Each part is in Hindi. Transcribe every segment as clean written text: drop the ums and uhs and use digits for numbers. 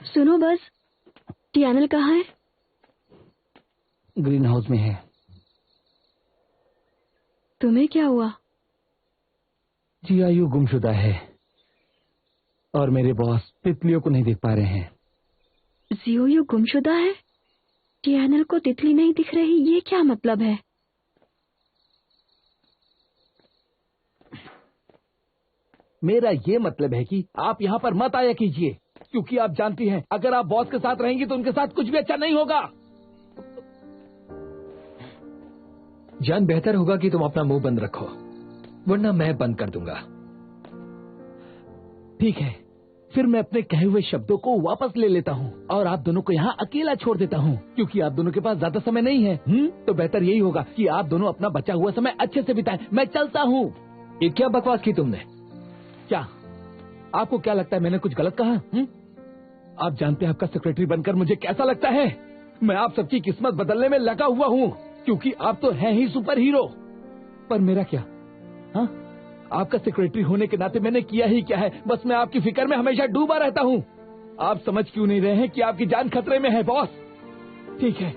सुनो बस, टियानल कहाँ है? ग्रीन हाउस में है। तुम्हें क्या हुआ? जियायू गुमशुदा है और मेरे बॉस तितलियों को नहीं देख पा रहे हैं। जियायू गुमशुदा है? टियानल को तितली नहीं दिख रही, ये क्या मतलब है? मेरा ये मतलब है कि आप यहाँ पर मत आया कीजिए, क्योंकि आप जानती हैं अगर आप बॉस के साथ रहेंगी तो उनके साथ कुछ भी अच्छा नहीं होगा। जान, बेहतर होगा कि तुम अपना मुंह बंद रखो, वरना मैं बंद कर दूंगा। ठीक है, फिर मैं अपने कहे हुए शब्दों को वापस ले लेता हूँ और आप दोनों को यहाँ अकेला छोड़ देता हूँ, क्योंकि आप दोनों के पास ज्यादा समय नहीं है। तो बेहतर यही होगा कि आप दोनों अपना बचा हुआ समय अच्छे से बिताएं। मैं चलता हूँ। ये क्या बकवास की तुमने? क्या आपको क्या लगता है मैंने कुछ गलत कहा? आप जानते हैं आपका सेक्रेटरी बनकर मुझे कैसा लगता है? मैं आप सबकी किस्मत बदलने में लगा हुआ हूँ, क्योंकि आप तो हैं ही सुपर हीरो। पर मेरा क्या? हाँ, आपका सेक्रेटरी होने के नाते मैंने किया ही क्या है? बस मैं आपकी फिक्र में हमेशा डूबा रहता हूँ। आप समझ क्यों नहीं रहे हैं कि आपकी जान खतरे में है बॉस? ठीक है,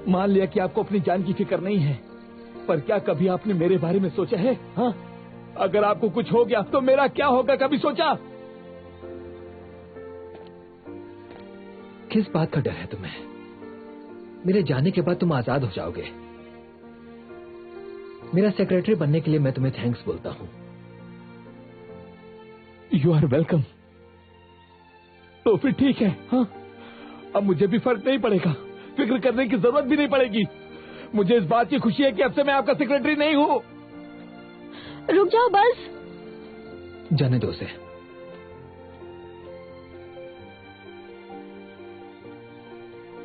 मान लिया कि आपको अपनी जान की फिक्र नहीं है, पर क्या कभी आपने मेरे बारे में सोचा है? हाँ, अगर आपको कुछ हो गया तो मेरा क्या होगा, कभी सोचा? किस बात का डर है तुम्हें? मेरे जाने के बाद तुम आजाद हो जाओगे। मेरा सेक्रेटरी बनने के लिए मैं तुम्हें थैंक्स बोलता हूं। You are welcome. तो फिर ठीक है। हाँ, अब मुझे भी फर्क नहीं पड़ेगा, फिक्र करने की जरूरत भी नहीं पड़ेगी। मुझे इस बात की खुशी है कि अब से मैं आपका सेक्रेटरी नहीं हूँ। रुक जाओ बस। जाने दो उसे।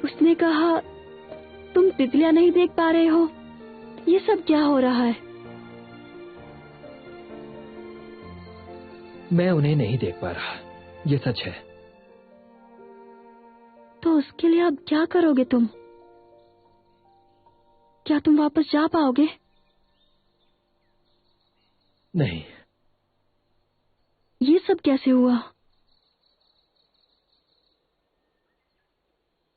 उसने कहा तुम तितलियां नहीं देख पा रहे हो। ये सब क्या हो रहा है? मैं उन्हें नहीं देख पा रहा, ये सच है। तो उसके लिए अब क्या करोगे तुम? क्या तुम वापस जा पाओगे? नहीं। ये सब कैसे हुआ?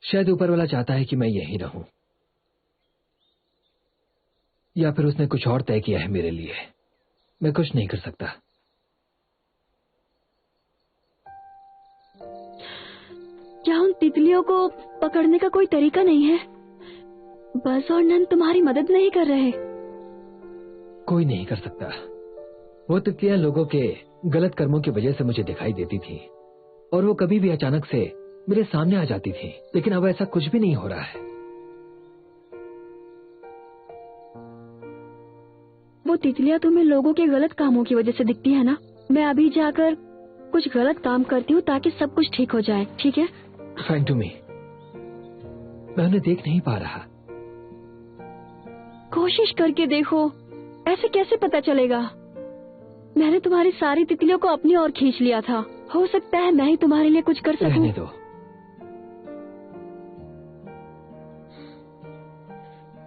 शायद ऊपर वाला चाहता है कि मैं यहीं रहूं, या फिर उसने कुछ और तय किया है मेरे लिए। मैं कुछ नहीं कर सकता। क्या उन तितलियों को पकड़ने का कोई तरीका नहीं है? बस और नन तुम्हारी मदद नहीं कर रहे। कोई नहीं कर सकता। वो तितलियां लोगों के गलत कर्मों की वजह से मुझे दिखाई देती थी, और वो कभी भी अचानक से मेरे सामने आ जाती थी, लेकिन अब ऐसा कुछ भी नहीं हो रहा है। वो तितलियां तुम्हें लोगों के गलत कामों की वजह से दिखती है ना? मैं अभी जाकर कुछ गलत काम करती हूँ ताकि सब कुछ ठीक हो जाए, ठीक है? Fine to me. मैं उन्हें देख नहीं पा रहा। कोशिश करके देखो। ऐसे कैसे पता चलेगा? मैंने तुम्हारी सारी तितलियों को अपनी ओर खींच लिया था। हो सकता है मैं ही तुम्हारे लिए कुछ कर सकूं। रहने दो।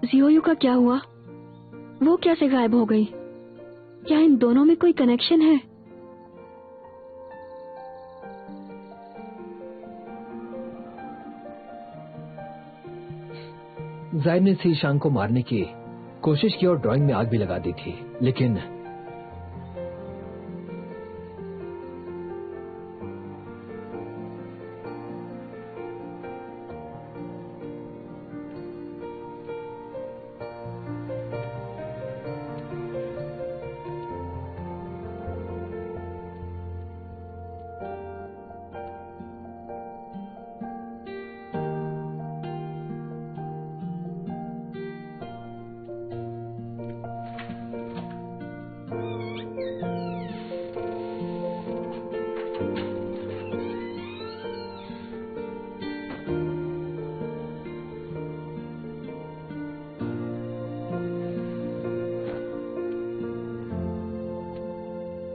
जियोयू का क्या हुआ? वो कैसे गायब हो गई? क्या इन दोनों में कोई कनेक्शन है? जायद ने शीशांग को मारने की कोशिश की और ड्राइंग में आग भी लगा दी थी, लेकिन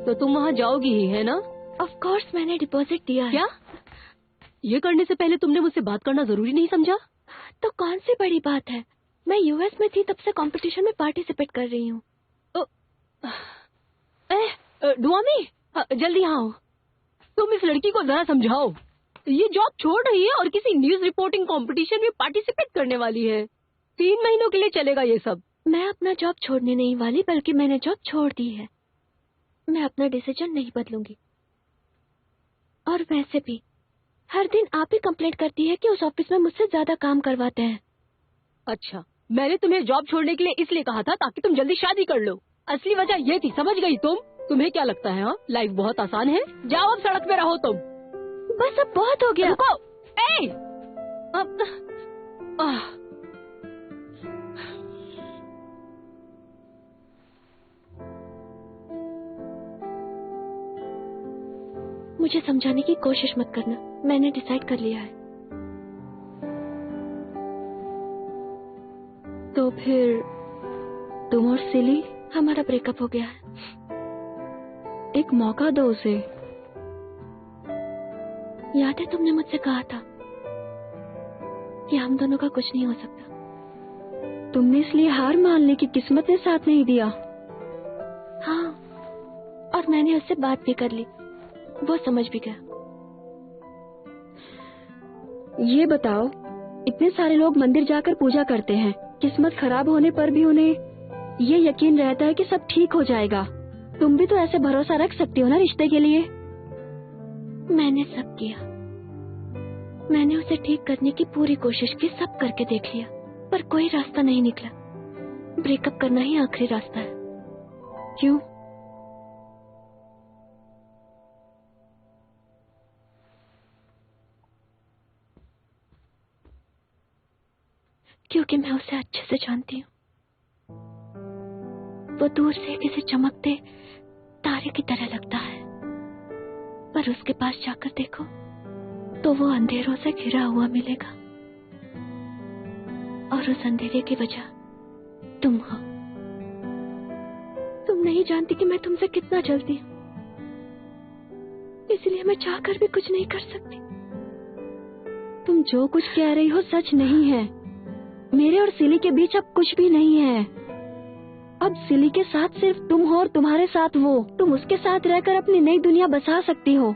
तो तुम वहाँ जाओगी ही, है ना? ऑफ कोर्स, मैंने डिपॉजिट दिया है। क्या? ये करने से पहले तुमने मुझसे बात करना जरूरी नहीं समझा? तो कौन सी बड़ी बात है? मैं यूएस में थी, तब से कंपटीशन में पार्टिसिपेट कर रही हूँ। डुआमी, जल्दी यहाँ आओ। तुम इस लड़की को जरा समझाओ। ये जॉब छोड़ रही है और किसी न्यूज रिपोर्टिंग कंपटीशन में पार्टिसिपेट करने वाली है। 3 महीनों के लिए चलेगा ये सब। मैं अपना जॉब छोड़ने नहीं वाली, बल्कि मैंने जॉब छोड़ दी है। मैं अपना डिसीजन नहीं बदलूंगी। और वैसे भी हर दिन आप ही कंप्लेंट करती है कि उस ऑफिस में मुझसे ज्यादा काम करवाते हैं। अच्छा, मैंने तुम्हें जॉब छोड़ने के लिए इसलिए कहा था ताकि तुम जल्दी शादी कर लो। असली वजह ये थी, समझ गई तुम? तुम्हें क्या लगता है हाँ, लाइफ बहुत आसान है? जाओ अब सड़क पे रहो तुम। बस अब बहुत हो गया। रुको, ए! अब मुझे समझाने की कोशिश मत करना, मैंने डिसाइड कर लिया है। तो फिर तुम और सिली, हमारा ब्रेकअप हो गया है। एक मौका दो उसे। याद है तुमने मुझसे कहा था कि हम दोनों का कुछ नहीं हो सकता। तुमने इसलिए हार मान ली कि किस्मत ने साथ नहीं दिया। हाँ, और मैंने उससे बात भी कर ली, वो समझ भी गया। ये बताओ, इतने सारे लोग मंदिर जाकर पूजा करते हैं, किस्मत खराब होने पर भी उन्हें ये यकीन रहता है कि सब ठीक हो जाएगा। तुम भी तो ऐसे भरोसा रख सकती हो ना रिश्ते के लिए। मैंने सब किया, मैंने उसे ठीक करने की पूरी कोशिश की, सब करके देख लिया, पर कोई रास्ता नहीं निकला। ब्रेकअप करना ही आखिरी रास्ता है। क्यों? क्योंकि मैं उसे अच्छे से जानती हूँ। वो दूर से किसी चमकते तारे की तरह लगता है, पर उसके पास जाकर देखो तो वो अंधेरों से घिरा हुआ मिलेगा, और उस अंधेरे की वजह तुम हो। तुम नहीं जानती कि मैं तुमसे कितना जलती हूँ, इसलिए मैं चाहकर भी कुछ नहीं कर सकती। तुम जो कुछ कह रही हो सच नहीं है। मेरे और सिली के बीच अब कुछ भी नहीं है। अब सिली के साथ सिर्फ तुम हो और तुम्हारे साथ वो। तुम उसके साथ रहकर अपनी नई दुनिया बसा सकती हो।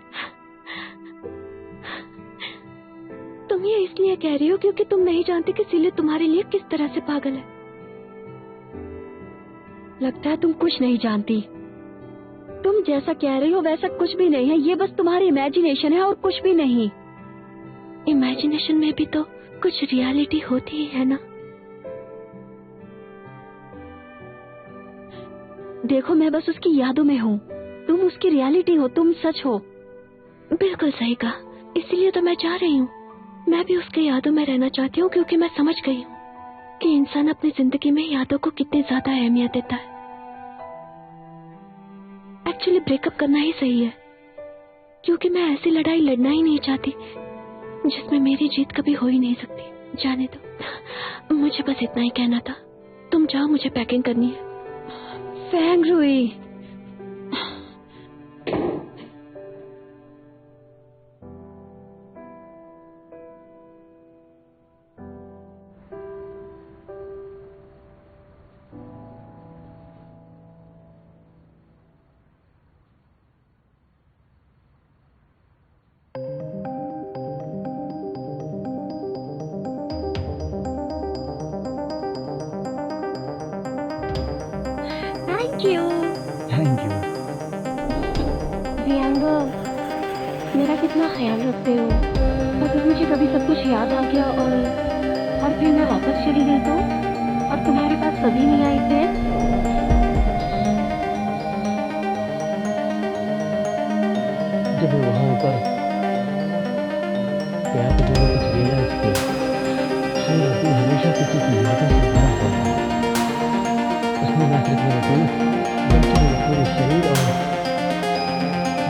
तुम ये इसलिए कह रही हो क्योंकि तुम नहीं जानती कि सिली तुम्हारे लिए किस तरह से पागल है। लगता है तुम कुछ नहीं जानती। तुम जैसा कह रही हो वैसा कुछ भी नहीं है। ये बस तुम्हारी इमेजिनेशन है और कुछ भी नहीं। इमेजिनेशन में भी तो कुछ रियलिटी होती ही है ना। देखो, मैं बस उसकी यादों में हूँ, तुम उसकी रियलिटी हो, तुम सच हो। बिल्कुल सही कहा, इसलिए तो मैं चाह रही हूँ। मैं भी उसके यादों में रहना चाहती हूँ, क्योंकि मैं समझ गई हूँ कि इंसान अपनी जिंदगी में यादों को कितनी ज्यादा अहमियत देता है। एक्चुअली ब्रेकअप करना ही सही है, क्योंकि मैं ऐसी लड़ाई लड़ना ही नहीं चाहती जिसमें मेरी जीत कभी हो ही नहीं सकती। जाने दो, मुझे बस इतना ही कहना था। तुम जाओ, मुझे पैकिंग करनी है। फैंग रुई, थैंक यू। प्रियंका, मेरा कितना ख्याल रखते हो। अगर मुझे कभी सब कुछ याद आ गया और फिर मैं वापस चली गई तो, और तुम्हारे पास कभी नहीं आई थे। जब मैं वहां ऊपर गया तो मैंने कुछ रियलाइज किया। तू हमेशा किसी की यादों से भरा हुआ था। उसमें न सिर्फ मेरा दिल, बल्कि मेरा पूरे शरीर और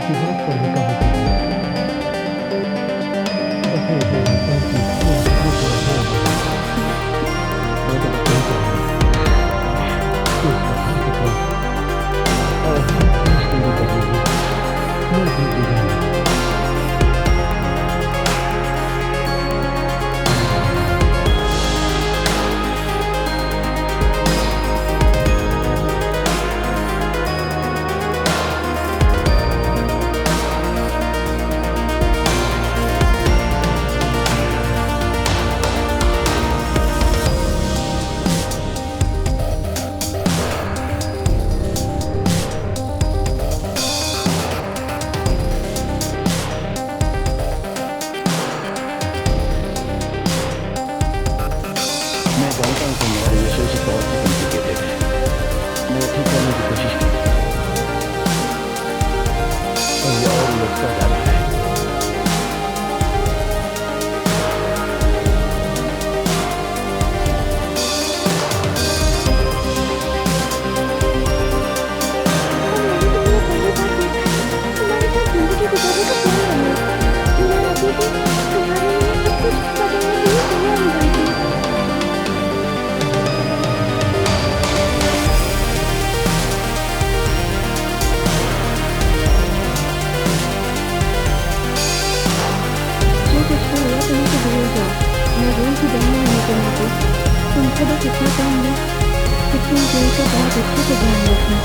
दिमाग पर भी काबू कर लिया। बस मैं इतना जानता हूँ कि मैं तो नहीं चाहूँगा कि उसका हर सपना और हर ख्वाहिश पूरी करने में मैं अपनी जीवन जाओ, मैं रूम की बहन होने के नाते तुमसे बस इतना कहूंगी कि तुम दिल का बहुत अच्छे से ध्यान रखना।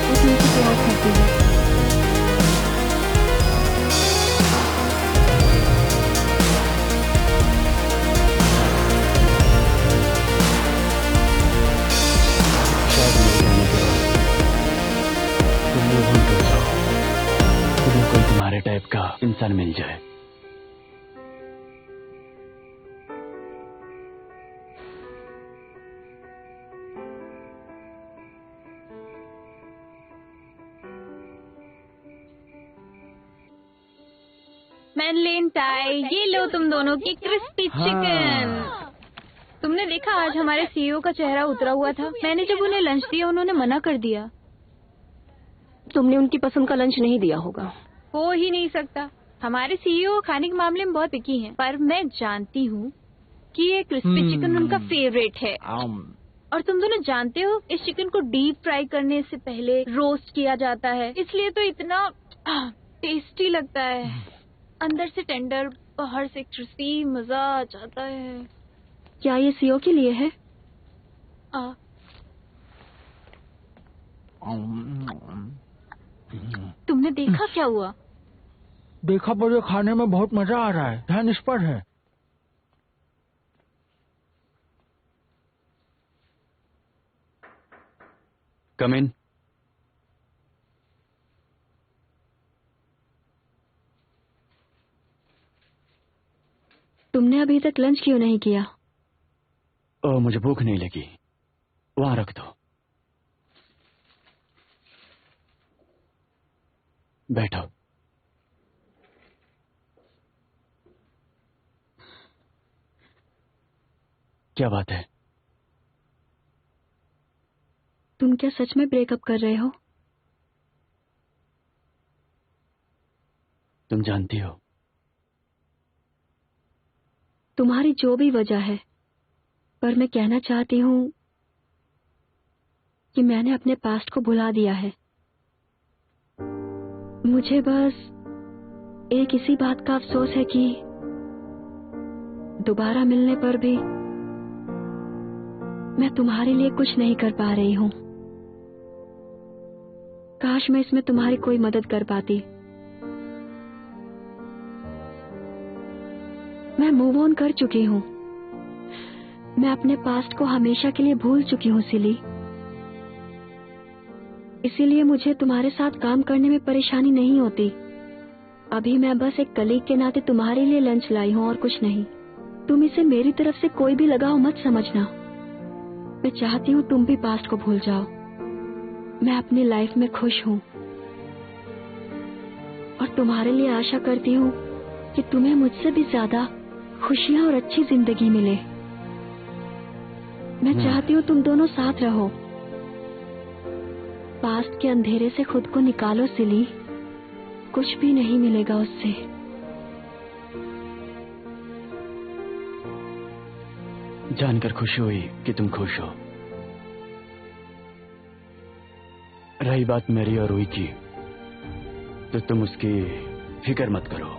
वो तुमसे प्यार करती है। शायद मेरे कहने के बाद तुम मूव ऑन कर जाओ, तुम्हें कोई तुम्हारे टाइप का इंसान मिल जाए। मैनलेन टाई, ये लो तुम दोनों की क्रिस्पी चिकन। तुमने देखा आज हमारे सीईओ का चेहरा उतरा हुआ था। मैंने जब उन्हें लंच दिया उन्होंने मना कर दिया। तुमने उनकी पसंद का लंच नहीं दिया होगा। हो ही नहीं सकता, हमारे सीईओ खाने के मामले में बहुत पिकी हैं। पर मैं जानती हूँ कि ये क्रिस्पी चिकन उनका फेवरेट है। और तुम दोनों जानते हो इस चिकन को डीप फ्राई करने से पहले रोस्ट किया जाता है, इसलिए तो इतना टेस्टी लगता है। अंदर से टेंडर, बाहर से क्रिस्पी, मजा आ जाता है। क्या ये सीओ के लिए है? तुमने देखा क्या हुआ? देखा, पर ये खाने में बहुत मजा आ रहा है। ध्यान इस पर है। कम इन। तुमने अभी तक लंच क्यों नहीं किया? मुझे भूख नहीं लगी। वहां रख दो। बैठो। क्या बात है? तुम क्या सच में ब्रेकअप कर रहे हो? तुम जानती हो। तुम्हारी जो भी वजह है, पर मैं कहना चाहती हूँ कि मैंने अपने पास्ट को भुला दिया है। मुझे बस एक इसी बात का अफसोस है कि दोबारा मिलने पर भी मैं तुम्हारे लिए कुछ नहीं कर पा रही हूँ। काश मैं इसमें तुम्हारी कोई मदद कर पाती। मैं मूव ऑन कर चुकी हूँ। मैं अपने पास्ट को हमेशा के लिए भूल चुकी हूँ सिली। इसीलिए मुझे तुम्हारे साथ काम करने में परेशानी नहीं होती। अभी मैं बस एक कलीग के नाते तुम्हारे लिए लंच लाई हूँ और कुछ नहीं। तुम इसे मेरी तरफ से कोई भी लगाव मत समझना। मैं चाहती हूँ तुम भी पास्ट को भूल जाओ। मैं अपनी लाइफ में खुश हूँ और तुम्हारे लिए आशा करती हूँ कि तुम्हें मुझसे भी ज्यादा खुशियाँ और अच्छी जिंदगी मिले। मैं चाहती हूँ तुम दोनों साथ रहो। पास्ट के अंधेरे से खुद को निकालो सिली। कुछ भी नहीं मिलेगा उससे। जानकर खुशी हुई कि तुम खुश हो। रही बात मेरी और रूही की, तो तुम उसकी फिक्र मत करो।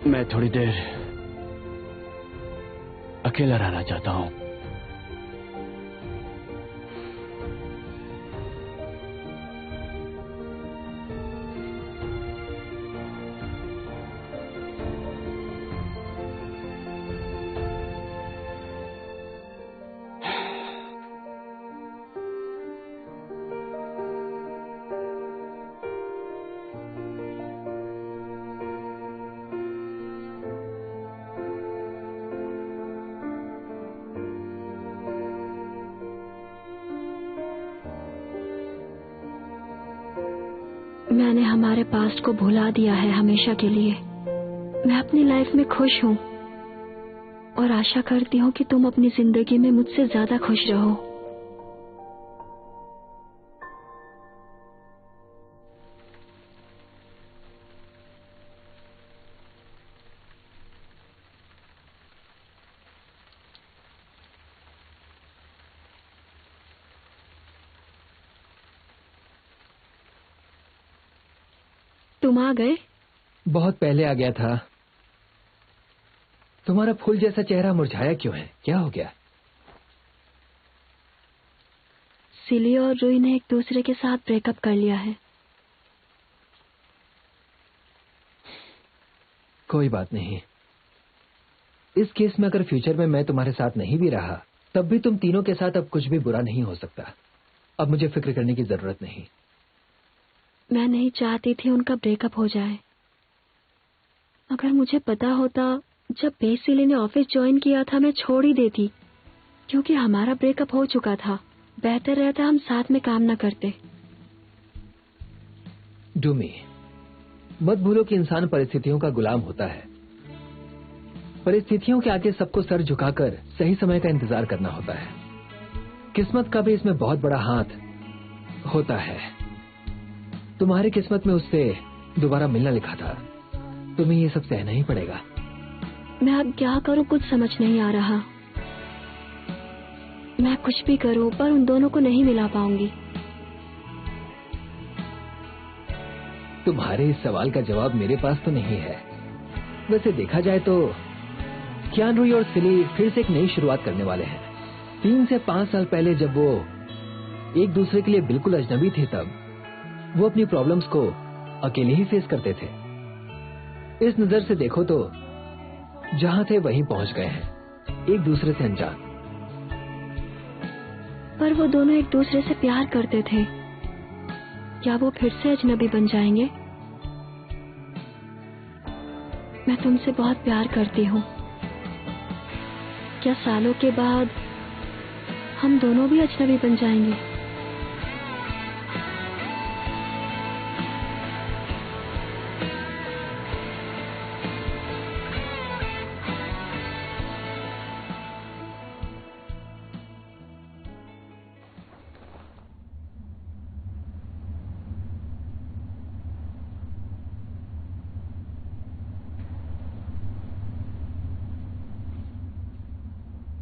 मैं थोड़ी देर अकेला रहना चाहता हूं। मैंने हमारे पास्ट को भुला दिया है हमेशा के लिए। मैं अपनी लाइफ में खुश हूँ और आशा करती हूँ कि तुम अपनी जिंदगी में मुझसे ज्यादा खुश रहो। तुम आ गए? बहुत पहले आ गया था। तुम्हारा फूल जैसा चेहरा मुरझाया क्यों है? क्या हो गया? सिली और रूही ने एक दूसरे के साथ ब्रेकअप कर लिया है। कोई बात नहीं। इस केस में अगर फ्यूचर में मैं तुम्हारे साथ नहीं भी रहा, तब भी तुम तीनों के साथ अब कुछ भी बुरा नहीं हो सकता। अब मुझे फिक्र करने की जरूरत नहीं। मैं नहीं चाहती थी उनका ब्रेकअप हो जाए। अगर मुझे पता होता जब बेसिली ने ऑफिस ज्वाइन किया था, मैं छोड़ ही देती, क्योंकि हमारा ब्रेकअप हो चुका था। बेहतर रहता हम साथ में काम न करते। डूमी, मत भूलो कि इंसान परिस्थितियों का गुलाम होता है। परिस्थितियों के आगे सबको सर झुकाकर सही समय का इंतजार करना होता है। किस्मत का भी इसमें बहुत बड़ा हाथ होता है। तुम्हारी किस्मत में उससे दोबारा मिलना लिखा था। तुम्हें ये सब सहना ही पड़ेगा। मैं अब क्या करूं, कुछ समझ नहीं आ रहा। मैं कुछ भी करूं पर उन दोनों को नहीं मिला पाऊंगी। तुम्हारे इस सवाल का जवाब मेरे पास तो नहीं है। वैसे देखा जाए तो कियान, रूही और सिली फिर से एक नई शुरुआत करने वाले हैं। 3 से 5 साल पहले जब वो एक दूसरे के लिए बिल्कुल अजनबी थे, तब वो अपनी प्रॉब्लम्स को अकेले ही फेस करते थे। इस नजर से देखो तो जहां थे वहीं पहुंच गए हैं, एक दूसरे से अनजान। पर वो दोनों एक दूसरे से प्यार करते थे। क्या वो फिर से अजनबी बन जाएंगे? मैं तुमसे बहुत प्यार करती हूँ। क्या सालों के बाद हम दोनों भी अजनबी बन जाएंगे?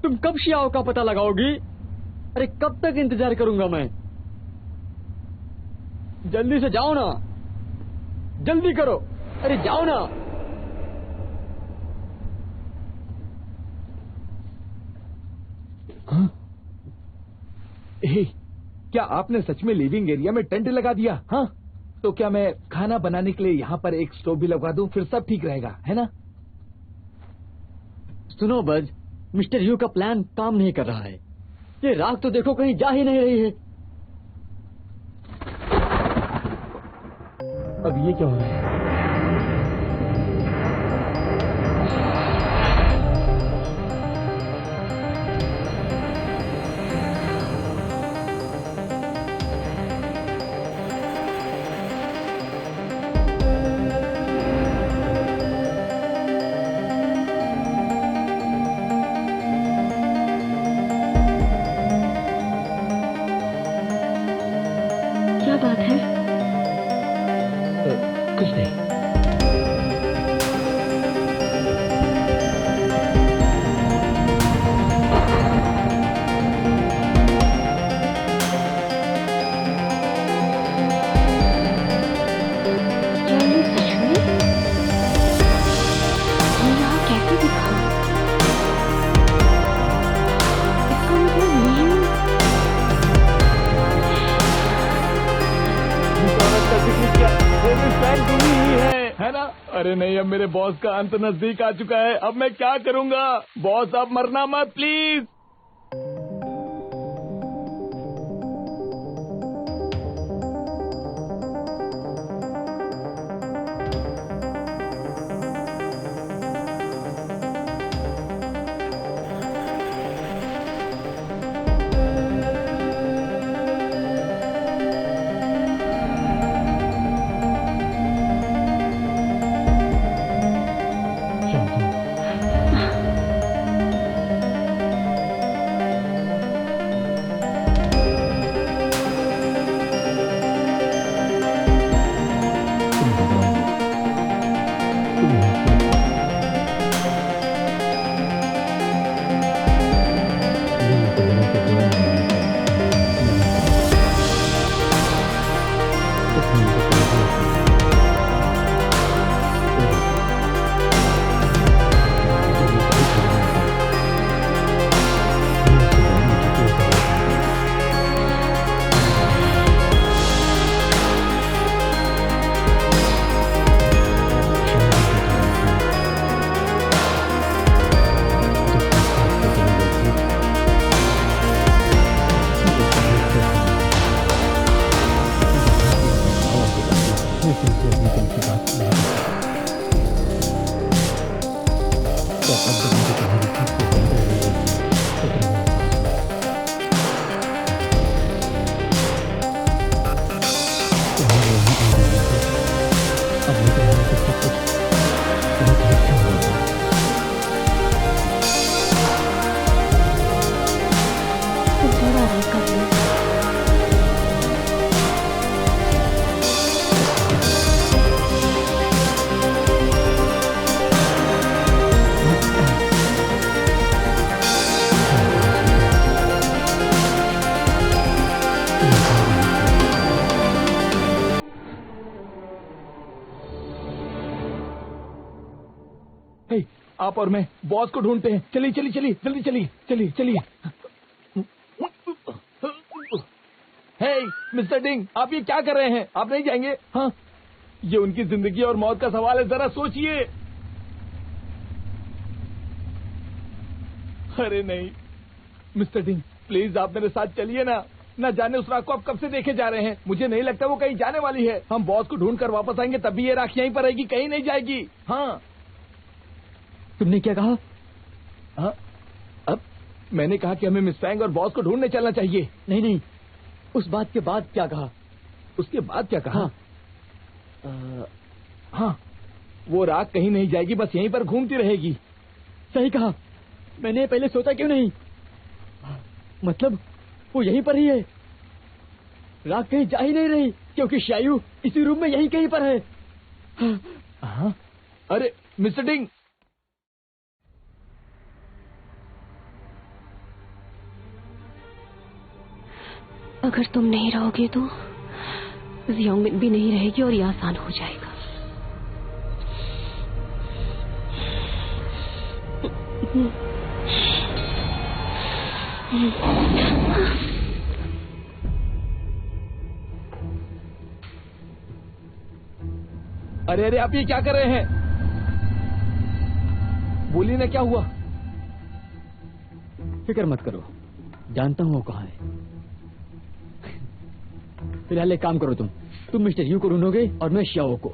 तुम कब शियाओ का पता लगाओगी? अरे कब तक इंतजार करूंगा मैं? जल्दी से जाओ ना, जल्दी करो। अरे जाओ ना। हाँ? क्या आपने सच में लिविंग एरिया में टेंट लगा दिया? हाँ, तो क्या मैं खाना बनाने के लिए यहाँ पर एक स्टोव भी लगवा दूं? फिर सब ठीक रहेगा, है ना? सुनो बज, मिस्टर यू का प्लान काम नहीं कर रहा है। ये राख तो देखो कहीं जा ही नहीं रही है। अब ये क्या हो रहा है? क्या बात है? कुछ नहीं। क्या ये सच में? ये यहाँ कैसे दिखा? इसका मतलब नीम। है ना? अरे नहीं, अब मेरे बॉस का अंत नजदीक आ चुका है। अब मैं क्या करूंगा? बॉस, अब मरना मत प्लीज। तुमसे अपनी दिल की बात नहीं कर सकता। क्या अब जब मुझे तुम्हारी चीज को बंद कर रही है तो तुम्हें तुम्हारे यही आने से अब मैं तुम्हारे से सब कुछ बहुत अच्छा हो गया। तुम थोड़ा आराम कर लो। हे, आप और मैं बॉस को ढूंढते हैं। चलिए चलिए चलिए, जल्दी चलिए, चलिए चलिए। हे मिस्टर डिंग, आप ये क्या कर रहे हैं? आप नहीं जाएंगे? हाँ, ये उनकी जिंदगी और मौत का सवाल है, जरा सोचिए। अरे नहीं मिस्टर डिंग, प्लीज आप मेरे साथ चलिए ना। न जाने उस राख को आप कब से देखे जा रहे हैं। मुझे नहीं लगता वो कहीं जाने वाली है। हम बॉस को ढूंढ कर वापस आएंगे तभी ये राख यहीं पर रहेगी, कहीं नहीं जाएगी। हाँ, तुमने क्या कहा? हाँ, अब मैंने कहा कि हमें मिस फैंग और बॉस को ढूंढने चलना चाहिए। नहीं नहीं, उस बात के बाद क्या कहा? उसके बाद क्या कहा? हाँ, हाँ, वो राख कहीं नहीं जाएगी, बस यहीं पर घूमती रहेगी। सही कहा। मैंने पहले सोचा क्यों नहीं? मतलब वो यहीं पर ही है, राख कहीं जा ही नहीं रही, क्योंकि शायू इसी रूम में यहीं कहीं पर है। हाँ, अरे मिस्टर डिंग, अगर तुम नहीं रहोगे तो जियोंगमिन भी नहीं रहेगी और ये आसान हो जाएगा। अरे अरे आप ये क्या कर रहे हैं? बोलिए ना, क्या हुआ? फिक्र मत करो, जानता हूं वो कहाँ है। फिलहाल एक काम करो, तुम मिस्टर यू को ढूंढोगे और मैं श्याओ को।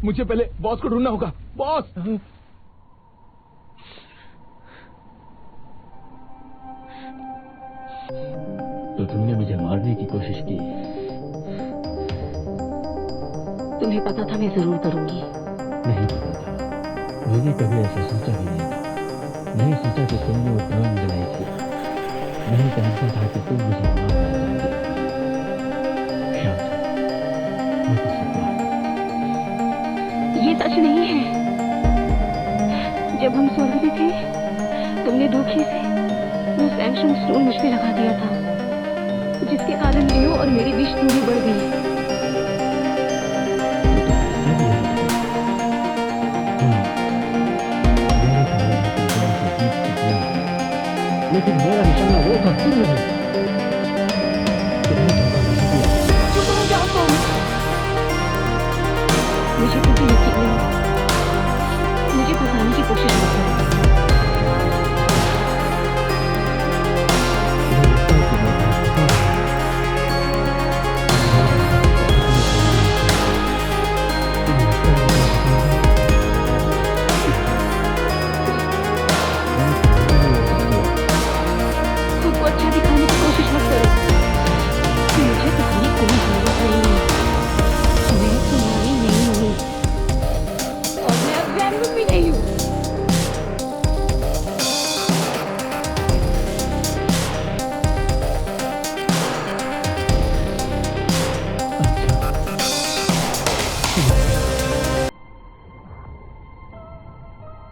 मुझे पहले बॉस को ढूंढना होगा। बॉस, तो तुमने मुझे मारने की कोशिश की? तुम्हें पता था मैं जरूर करूंगी। नहीं पता था, मैंने कभी ऐसा सोचा भी नहीं था। नहीं सोचा कि तुमने वो ड्रम जलाई थी। नहीं जानता था कि तुम मुझे मार डालोगे। शायद मैं तुझसे प्यार करता हूं। ये सच नहीं है। जब हम स्वर्ग में थे, तुमने धोखे से वो सैंक्शन स्टोन मुझ पे लगा दिया था, जिसके कारण लियो और मेरी बीच दूरी बढ़ गई। लेकिन मेरा निशाना वो था, तुम नहीं। चुप हो जाओ तुम। मुझे तुझे यकीन नहीं। मुझे फंसाने की कोशिश मत करो। खुद को अच्छा दिखाने की कोशिश मत करो। मुझे तुम्हारी कोई जरूरत नहीं है। मैं तुम्हारी नहीं हूँ और मैं अब जैनविन भी नहीं हूँ।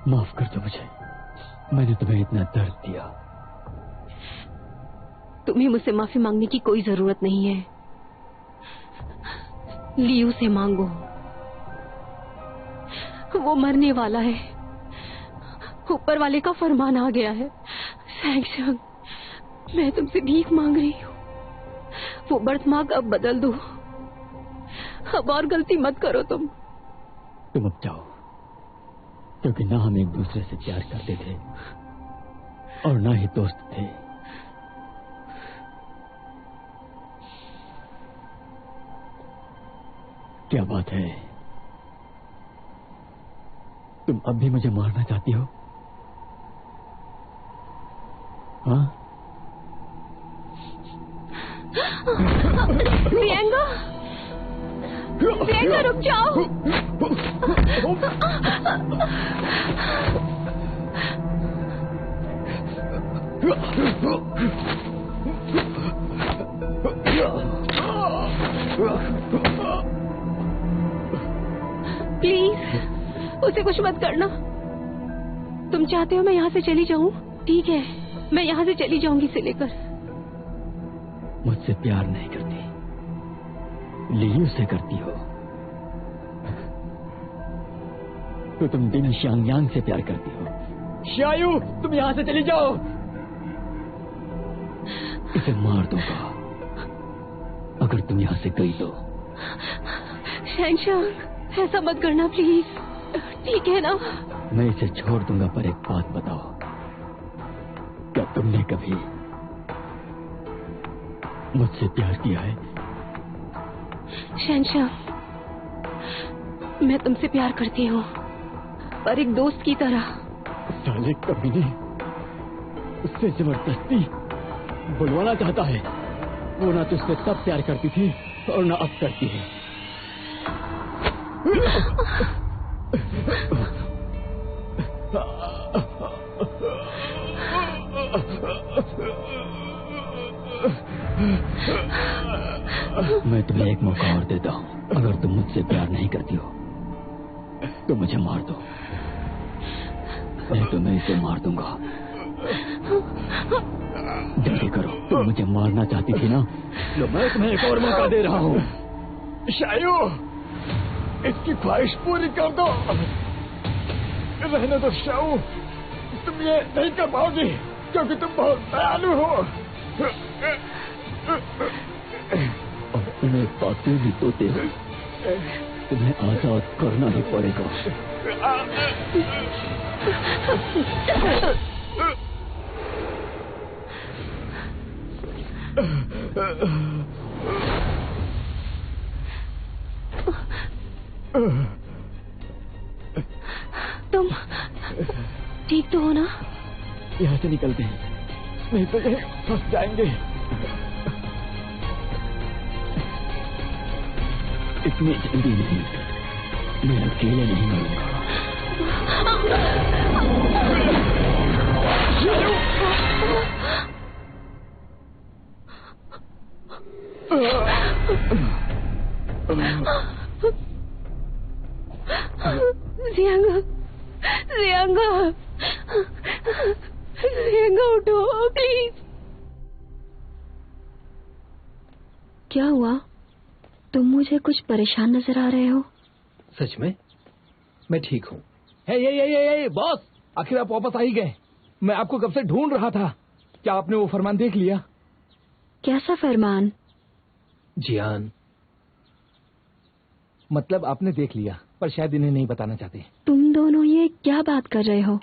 माफ कर दो मुझे, मैंने तुम्हें इतना दर्द दिया। तुम्हें मुझसे माफी मांगने की कोई जरूरत नहीं है। लियू से मांगो, वो मरने वाला है। ऊपर वाले का फरमान आ गया है। सैंक्शन, मैं तुमसे भीख मांग रही हूँ। वो बर्थमार्क अब बदल दो। अब और गलती मत करो तुम। तुम अब जाओ, क्योंकि ना हम एक दूसरे से प्यार करते थे और ना ही दोस्त थे। क्या बात है, तुम अब भी मुझे मारना चाहती हो? हाँ? प्रियंका, प्रियंका रुक जाओ। प्लीज उसे कुछ मत करना। तुम चाहते हो मैं यहाँ से चली जाऊँ? ठीक है, मैं यहाँ से चली जाऊंगी इसे लेकर। मुझसे प्यार नहीं करती, लियू से करती हो तो तुम दिन शांगयांग से प्यार करती हो। शायू, तुम यहाँ से चली जाओ। इसे मार दूंगा अगर तुम यहाँ से गई तो। शैंशांग, ऐसा मत करना प्लीज, ठीक है ना? मैं इसे छोड़ दूंगा, पर एक बात बताओ, क्या तुमने कभी मुझसे प्यार किया है? शैंशांग, मैं तुमसे प्यार करती हूँ, पर एक दोस्त की तरह। साले कमीने, उससे जबरदस्ती बुलवाना चाहता है। वो ना तुझसे तब प्यार करती थी और ना अब करती है। मैं तुम्हें एक मौका और देता हूँ। अगर तुम मुझसे प्यार नहीं करती हो तो मुझे मार दो, नहीं तो मैं इसे मार दूंगा। जल्दी करो, तुम मुझे मारना चाहती थी ना, तो मैं तुम्हें एक और मौका दे रहा हूँ। शायू, इसकी ख्वाहिश पूरी कर दो। रहने दो शायू, तुम ये नहीं कर पाओगी क्योंकि तुम बहुत दयालु हो। और तुम एक पागल तोते हो, तुम्हें आजाद करना ही पड़ेगा। तुम ठीक तो हो ना? यहाँ से निकलते हैं, नहीं तो यहीं फंस जाएंगे। इतनी जल्दी नहीं, मैं अकेले नहीं मरूंगा। जियांगा, जियांगा, जियांगा उठो प्लीज। क्या हुआ? तुम मुझे कुछ परेशान नजर आ रहे हो। सच में मैं ठीक हूँ। हे बॉस, आखिर आप वापस आ ही गए। मैं आपको कब से ढूंढ रहा था। क्या आपने वो फरमान देख लिया? कैसा फरमान? जियान, मतलब आपने देख लिया, पर शायद इन्हें नहीं बताना चाहते। तुम दोनों ये क्या बात कर रहे हो?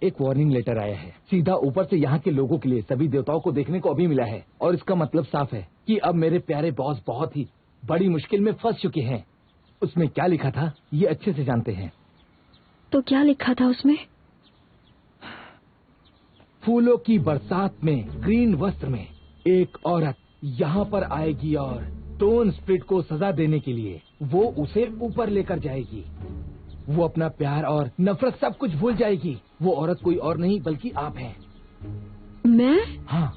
एक वार्निंग लेटर आया है, सीधा ऊपर से यहाँ के लोगों के लिए। सभी देवताओं को देखने को अभी मिला है, और इसका मतलब साफ है कि अब मेरे प्यारे बॉस बहुत ही बड़ी मुश्किल में फंस चुके हैं। उसमें क्या लिखा था ये अच्छे से जानते हैं। तो क्या लिखा था उसमें? फूलों की बरसात में ग्रीन वस्त्र में एक औरत यहाँ पर आएगी और टोन स्प्लिट को सजा देने के लिए वो उसे ऊपर लेकर जाएगी। वो अपना प्यार और नफरत सब कुछ भूल जाएगी। वो औरत कोई और नहीं बल्कि आप हैं। मैं? हाँ,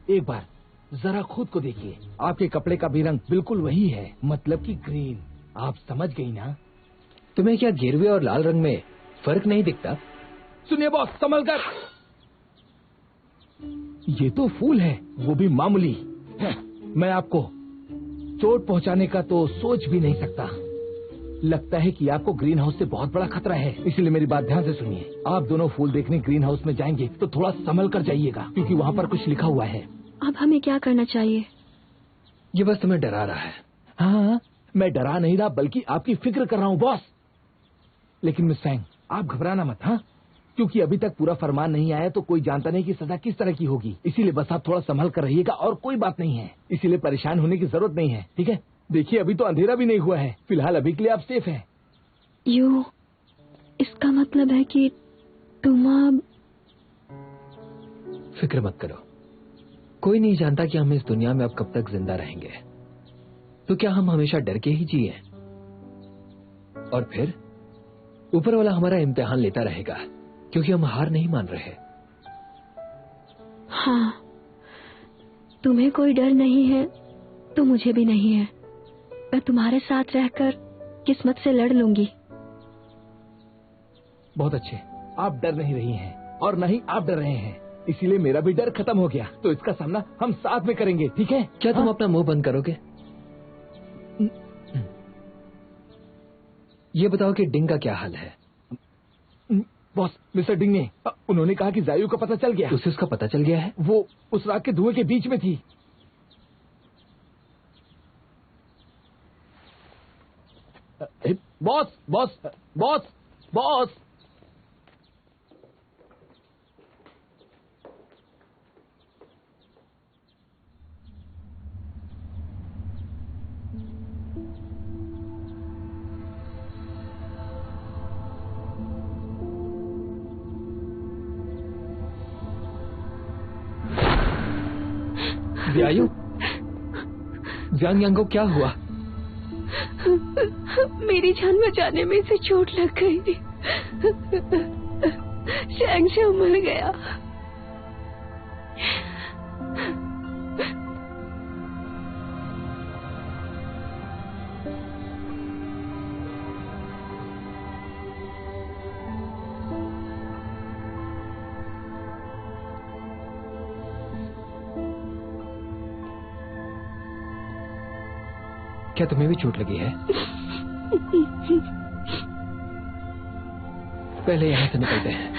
एक बार जरा खुद को देखिए। आपके कपड़े का भी रंग बिल्कुल वही है, मतलब कि ग्रीन। आप समझ गई ना? तुम्हें क्या गिरवे और लाल रंग में फर्क नहीं दिखता? सुनिए बॉस, संभल कर। ये तो फूल है, वो भी मामूली। मैं आपको चोट पहुंचाने का तो सोच भी नहीं सकता। लगता है कि आपको ग्रीन हाउस से बहुत बड़ा खतरा है, इसलिए मेरी बात ध्यान से सुनिए। आप दोनों फूल देखने ग्रीन हाउस में जाएंगे तो थोड़ा संभल कर जाइएगा, क्योंकि वहाँ पर कुछ लिखा हुआ है। अब हमें क्या करना चाहिए? ये बस तुम्हें डरा रहा है। हाँ, मैं डरा नहीं रहा बल्कि आपकी फिक्र कर रहा हूँ बॉस। लेकिन मिस फैंग, आप घबराना मत, हाँ, क्योंकि अभी तक पूरा फरमान नहीं आया तो कोई जानता नहीं कि सजा किस तरह की होगी। इसीलिए बस आप थोड़ा संभल कर रहिएगा और कोई बात नहीं है। इसीलिए परेशान होने की जरूरत नहीं है, ठीक है? देखिए अभी तो अंधेरा भी नहीं हुआ है, फिलहाल अभी के लिए आप सेफ हैं। इसका मतलब है कि तुम अब... फिक्र मत करो, कोई नहीं जानता कि हम इस दुनिया में अब कब तक जिंदा रहेंगे। तो क्या हम हमेशा डर के ही जिए? और फिर ऊपर वाला हमारा इम्तिहान लेता रहेगा, क्योंकि हम हार नहीं मान रहे। हाँ, तुम्हें कोई डर नहीं है तो मुझे भी नहीं है। मैं तुम्हारे साथ रहकर किस्मत से लड़ लूंगी। बहुत अच्छे, आप डर नहीं रही हैं और न ही आप डर रहे हैं, इसीलिए मेरा भी डर खत्म हो गया। तो इसका सामना हम साथ में करेंगे, ठीक है? क्या तुम अपना मुंह बंद करोगे? ये बताओ कि डिंग का क्या हाल है? बॉस, मिस्टर डिंग ने उन्होंने कहा कि जायू का पता चल गया। उसे उसका पता चल गया है? वो उस रात के धुएं के बीच में थी। Boss boss boss boss, Jiayu, Jiang Yang को क्या हुआ? मेरी जान बचाने में इसे चोट लग गई। शैंग मर गया। क्या तुम्हें भी चोट लगी है? पहले यहां से निकलते हैं।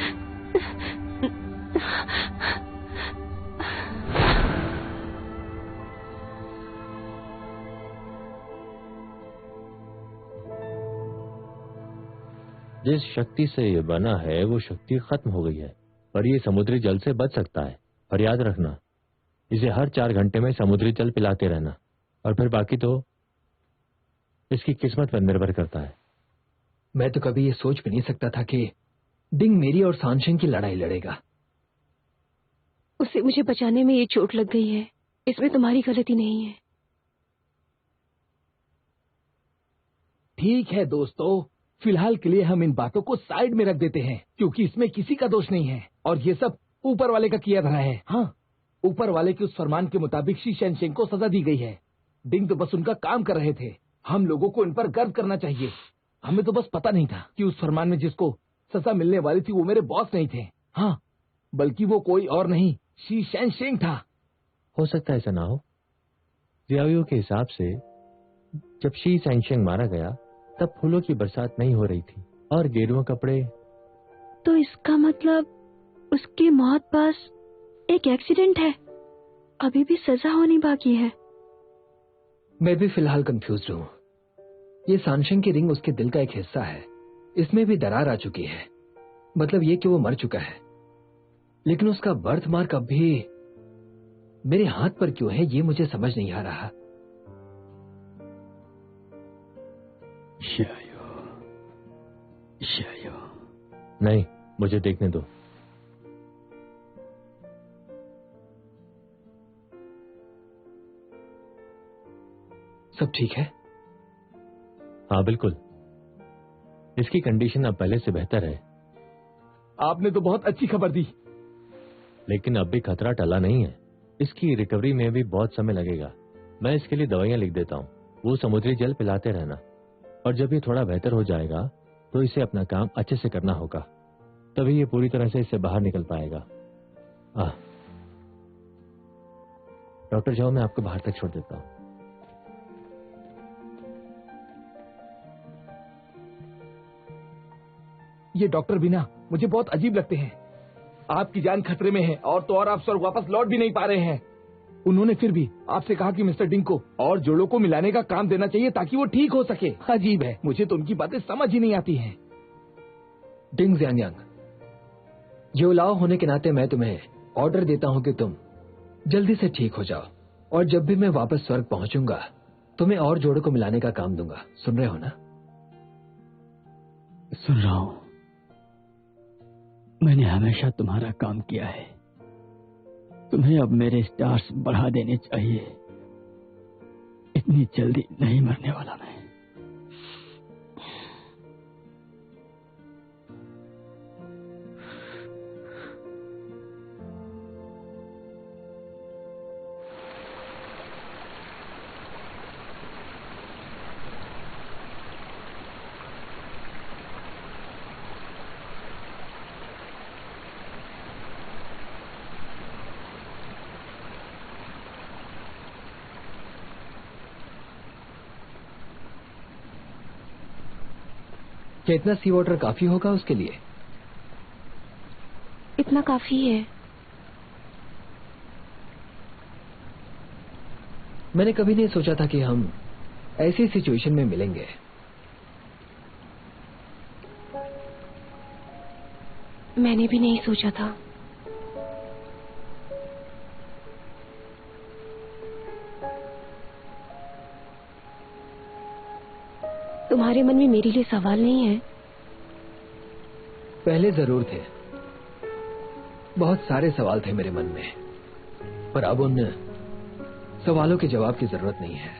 जिस शक्ति से ये बना है वो शक्ति खत्म हो गई है, पर ये समुद्री जल से बच सकता है। और याद रखना, इसे हर 4 घंटे में समुद्री जल पिलाते रहना, और फिर बाकी तो इसकी किस्मत पर निर्भर करता है। मैं तो कभी ये सोच भी नहीं सकता था कि डिंग मेरी और सांशिंग की लड़ाई लड़ेगा। उसे मुझे बचाने में ये चोट लग गई है, इसमें तुम्हारी गलती नहीं है। ठीक है दोस्तों, फिलहाल के लिए हम इन बातों को साइड में रख देते हैं, क्योंकि इसमें किसी का दोष नहीं है और ये सब ऊपर वाले का किया धरा है। हाँ, ऊपर वाले के उस फरमान के मुताबिक शी शैनशेंग को सजा दी गई है। डिंग तो बस उनका काम कर रहे थे। हम लोगों को इन पर गर्व करना चाहिए। हमें तो बस पता नहीं था कि उस फरमान में जिसको सजा मिलने वाली थी वो मेरे बॉस नहीं थे। हाँ, बल्कि वो कोई और नहीं, शी शैनशेंग था। हो सकता है ऐसा ना हो। जियाओ के हिसाब से जब शी शैनशेंग मारा गया तब फूलों की बरसात नहीं हो रही थी और गेरुआ कपड़े। तो इसका मतलब उसकी मौत बस एक एक्सीडेंट है, अभी भी सजा होनी बाकी है। मैं भी फिलहाल कंफ्यूज हूँ। ये सांशिंग की रिंग उसके दिल का एक हिस्सा है, इसमें भी दरार आ चुकी है। मतलब ये कि वो मर चुका है, लेकिन उसका बर्थ मार्क अब भी मेरे हाथ पर क्यों है, ये मुझे समझ नहीं आ रहा। नहीं, मुझे देखने दो। सब ठीक है? हाँ बिल्कुल, इसकी कंडीशन अब पहले से बेहतर है। आपने तो बहुत अच्छी खबर दी। लेकिन अब भी खतरा टला नहीं है, इसकी रिकवरी में भी बहुत समय लगेगा। मैं इसके लिए दवाइयां लिख देता हूँ, वो समुद्री जल पिलाते रहना, और जब ये थोड़ा बेहतर हो जाएगा तो इसे अपना काम अच्छे से करना होगा, तभी ये पूरी तरह से इससे बाहर निकल पाएगा। डॉक्टर जाओ, मैं आपको बाहर तक छोड़ देता हूँ। ये डॉक्टर भी ना मुझे बहुत अजीब लगते हैं। आपकी जान खतरे में है और तो और आप स्वर्ग वापस लौट भी नहीं पा रहे हैं। उन्होंने फिर भी आपसे कहा कि मिस्टर डिंग को और जोड़ों को मिलाने का काम देना चाहिए ताकि वो ठीक हो सके। अजीब है, मुझे तो उनकी बातें समझ ही नहीं आती हैं। डिंग जियांग, ये उलाव होने के नाते मैं तुम्हें ऑर्डर देता हूँ कि तुम जल्दी से ठीक हो जाओ, और जब भी मैं वापस स्वर्ग पहुंचूंगा तुम्हें और जोड़ों को मिलाने का काम दूंगा, सुन रहे हो ना? सुन रहा हूं। मैंने हमेशा तुम्हारा काम किया है, तुम्हें अब मेरे स्टार्स बढ़ा देने चाहिए। इतनी जल्दी नहीं मरने वाला मैं। क्या इतना सी वाटर काफी होगा उसके लिए? इतना काफी है। मैंने कभी नहीं सोचा था कि हम ऐसी सिचुएशन में मिलेंगे। मैंने भी नहीं सोचा था। तुम्हारे मन में मेरे लिए सवाल नहीं है? पहले जरूर थे, बहुत सारे सवाल थे मेरे मन में, पर अब उन सवालों के जवाब की जरूरत नहीं है।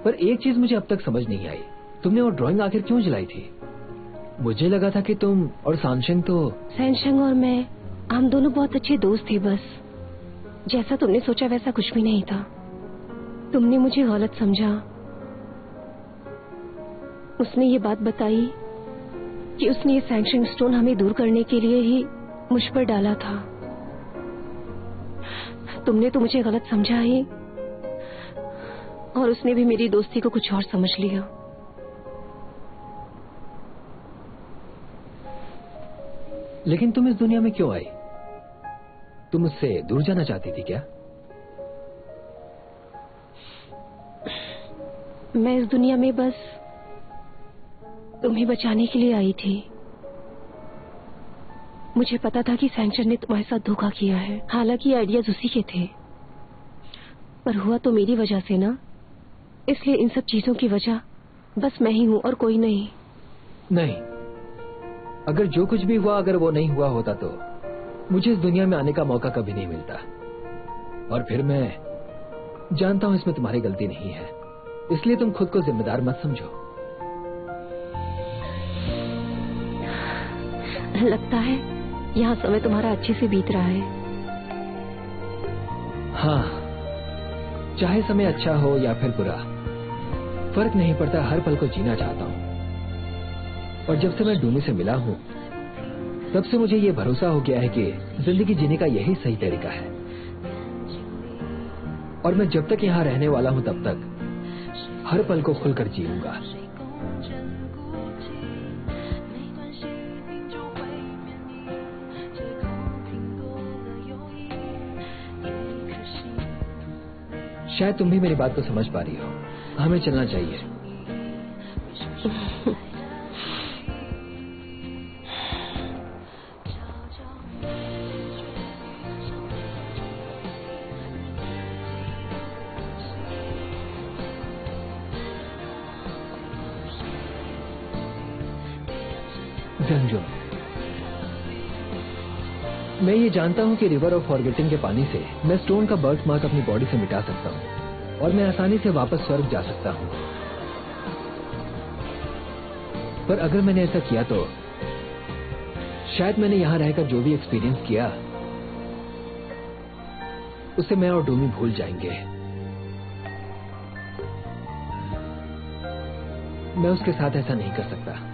पर एक चीज मुझे अब तक समझ नहीं आई, तुमने वो ड्राइंग आखिर क्यों जलाई थी? मुझे लगा था कि तुम और सैनशंग और मैं, हम दोनों बहुत अच्छे दोस्त थे। बस जैसा तुमने सोचा वैसा कुछ भी नहीं था। तुमने मुझे गलत समझा। उसने ये बात बताई कि उसने ये सैंक्शन स्टोन हमें दूर करने के लिए ही मुझ पर डाला था। तुमने तो मुझे गलत समझा ही, और उसने भी मेरी दोस्ती को कुछ और समझ लिया। लेकिन तुम इस दुनिया में क्यों आई? तुम उससे दूर जाना चाहती थी क्या? मैं इस दुनिया में बस तुम्हें बचाने के लिए आई थी। मुझे पता था कि सैंक्शन ने तुम्हारे साथ धोखा किया है। हालांकि आइडियाज उसी के थे, पर हुआ तो मेरी वजह से ना। इसलिए इन सब चीजों की वजह बस मैं ही हूं और कोई नहीं। नहीं, अगर जो कुछ भी हुआ, अगर वो नहीं हुआ होता तो मुझे इस दुनिया में आने का मौका कभी नहीं मिलता। और फिर मैं जानता हूं इसमें तुम्हारी गलती नहीं है, इसलिए तुम खुद को जिम्मेदार मत समझो। लगता है यहाँ समय तुम्हारा अच्छे से बीत रहा है। हाँ, चाहे समय अच्छा हो या फिर बुरा, फर्क नहीं पड़ता। हर पल को जीना चाहता हूँ। और जब से मैं डूमी से मिला हूँ, तब से मुझे ये भरोसा हो गया है कि जिंदगी जीने का यही सही तरीका है। और मैं जब तक यहाँ रहने वाला हूँ, तब तक हर पल को खुलकर जीऊंगा। शायद तुम भी मेरी बात को समझ पा रही हो। हमें चलना चाहिए। जंजुम, मैं ये जानता हूँ कि रिवर ऑफ फॉरगेटिंग के पानी से मैं स्टोन का बर्थ मार्क अपनी बॉडी से मिटा सकता हूँ और मैं आसानी से वापस स्वर्ग जा सकता हूँ। पर अगर मैंने ऐसा किया तो शायद मैंने यहाँ रहकर जो भी एक्सपीरियंस किया उसे मैं और डूमी भूल जाएंगे। मैं उसके साथ ऐसा नहीं कर सकता।